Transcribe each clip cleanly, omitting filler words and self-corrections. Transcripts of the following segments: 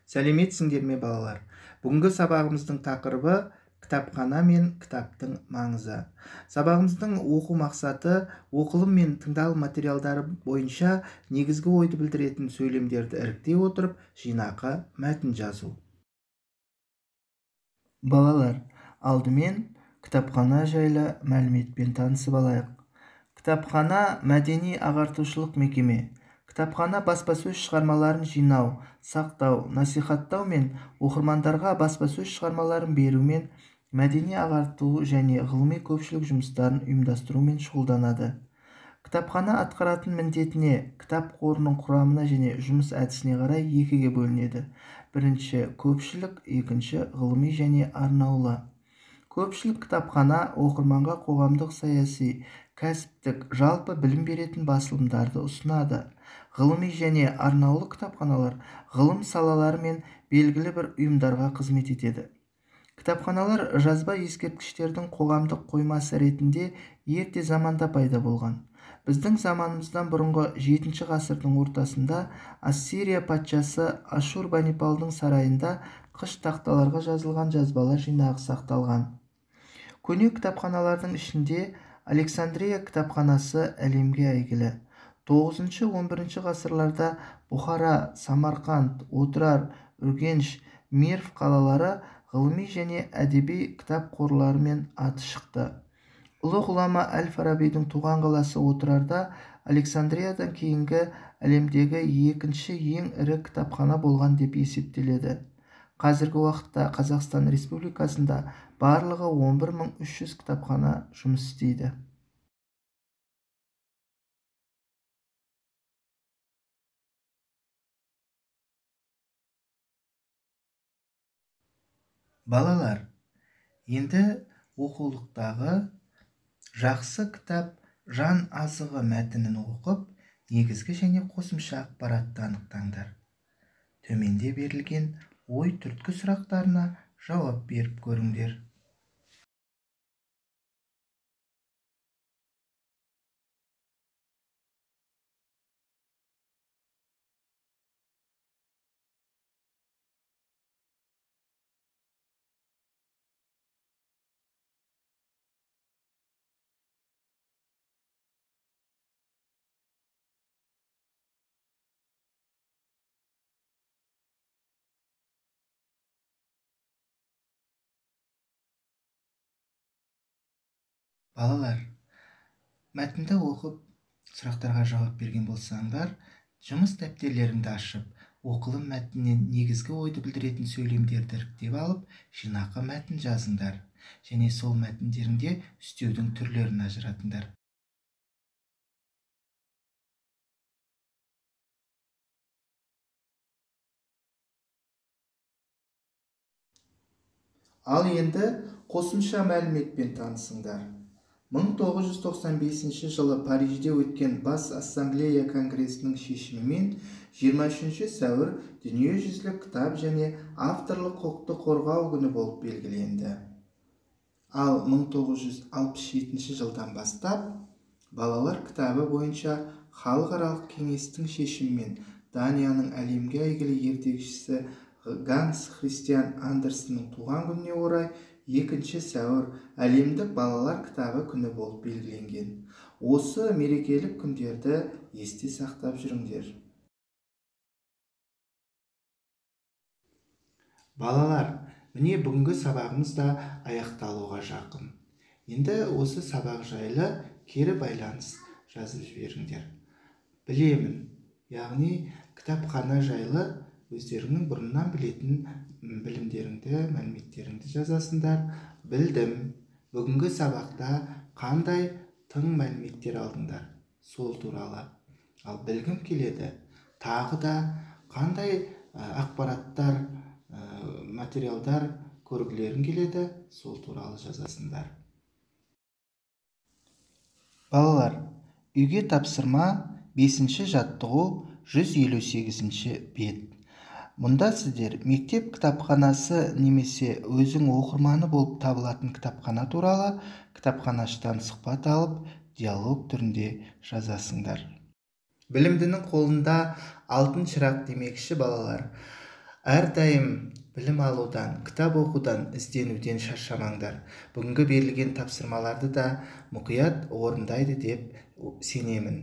Сәлеметсіңдер ме балалар? Бүгінгі сабағымыздың тақырыбы кітапхана мен кітаптың маңызы. Сабағымыздың оқу мақсаты оқылым мен тыңдалым материалдары бойынша негізгі ойды білдіретін сөйлемдерді іріктей отырып жинақы мәтін жазу. Балалар, алдымен кітапхана жайлы мәліметпен танысып алайық. Кітапхана мәдени ағартушылық мекеме. Кітапхана баспасөз шығармаларын жинау, сақтау, насихаттау мен оқырмандарға баспасөз шығармаларын берумен мәдени ағарту және ғылыми көпшілік жұмыстарын ұйымдастырумен шұғылданады. Кітапхана атқаратын міндетіне, кітап қорының құрамына және жұмыс әдісіне қарай екіге бөлінеді. Бірінші көпшілік, екінші ғылыми және арнаулы. Көпшілік кітапхана оқырманға қоғамдық, саяси, кәсіптік, жалпы білім беретін басылымдарды ұсынады. Ғылыми және арнаулы кітапханалар ғылым салалары мен белгілі бір ұйымдарға қызмет етеді. Кітапханалар жазба ескерткіштердің қоғамдық қоймасы ретінде ерте заманда пайда болған. Біздің заманымыздан бұрынғы 7 ғасырдың ортасында Ассирия патшасы Ашурбанипалдың сарайында қыш тақталарға жазылған жазбалар жинағы сақталған. Көне кітапханалардың ішінде Александрия кітапханасы әлемге әйгілі. 9-11 ғасырларда Бұхара, Самарқанд, Отырар, Үргеніш, Мерв қалалары ғылыми және әдеби кітап қорларымен аты шықты. Ұлы ғұлама Әл-Фарабидің туған қаласы Отырарда Александриядан кейінгі әлемдегі екінші ең ірі кітапхана болған деп есептеледі. Қазіргі уақытта Қазақстан Республикасында барлығы 11.300 кітапхана жұмыс істейді. Балалар, енді оқулықтағы жақсы кітап жан азығы мәтінін оқып, негізгі және қосымша ақпаратты анықтаңдар. Төменде берілген ой түрткі сұрақтарына жауап беріп көріңдер. Балалар, мәтінді оқып, сұрақтарға жауап берген болсаңдар, жұмыс дәптерлеріңді ашып, оқылым мәтіннен негізгі ойды білдіретін сөйлемдерді іріктеп алып, жинақы мәтін жазыңдар. Және сол мәтіндерінде үстеудің түрлерін ажыратыңдар. Ал енді қосымша мәліметпен танысыңдар. 1995 жылы Парижде өткен Бас Ассамблея Конгресінің шешімімен 23 сәуір дүниежүзілік кітап және авторлық құқықты қорғау күні болып белгіленді. Ал 1967 жылдан бастап балалар кітабы бойынша халықаралық кеңестің шешімімен Данияның әлемге әйгілі ертегішісі Ганс Христиан Андерсеннің туған күніне орай 2 сәуір әлемдік балалар кітабы күні болып белгіленген. Осы мерекелік күндерді есте сақтап жүріңдер. Балалар, міне бүгінгі сабағымыз да аяқталуға жақын. Енді осы сабақ жайлы кері байланыс жазып жіберіңдер. Білемін, яғни кітапхана жайлы өздеріңнің бұрыннан білетін білімдеріңді, мәліметтеріңді жазасыңдар. Білдім, бүгінгі сабақта қандай тың мәліметтер алдыңдар, сол туралы. Ал білгім келеді, тағы да қандай ақпараттар, материалдар көргілерің келеді, сол туралы жазасыңдар. Балалар, үйге тапсырма 5-ші жаттығу 158-ші бет. Мұнда сіздер мектеп кітапханасы немесе өзің оқырманы болып табылатын кітапхана туралы кітапханаштан сұхбат алып, диалог түрінде жазасыңдар. Білімдінің қолында алтын шырақ демекші балалар. әрдайым білім алудан, кітап оқудан, ізденуден шаршамаңдар. Бүгінгі берілген тапсырмаларды да мұқият орындайды деп сенемін.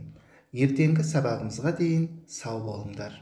Ертеңгі сабағымызға дейін сау болыңдар.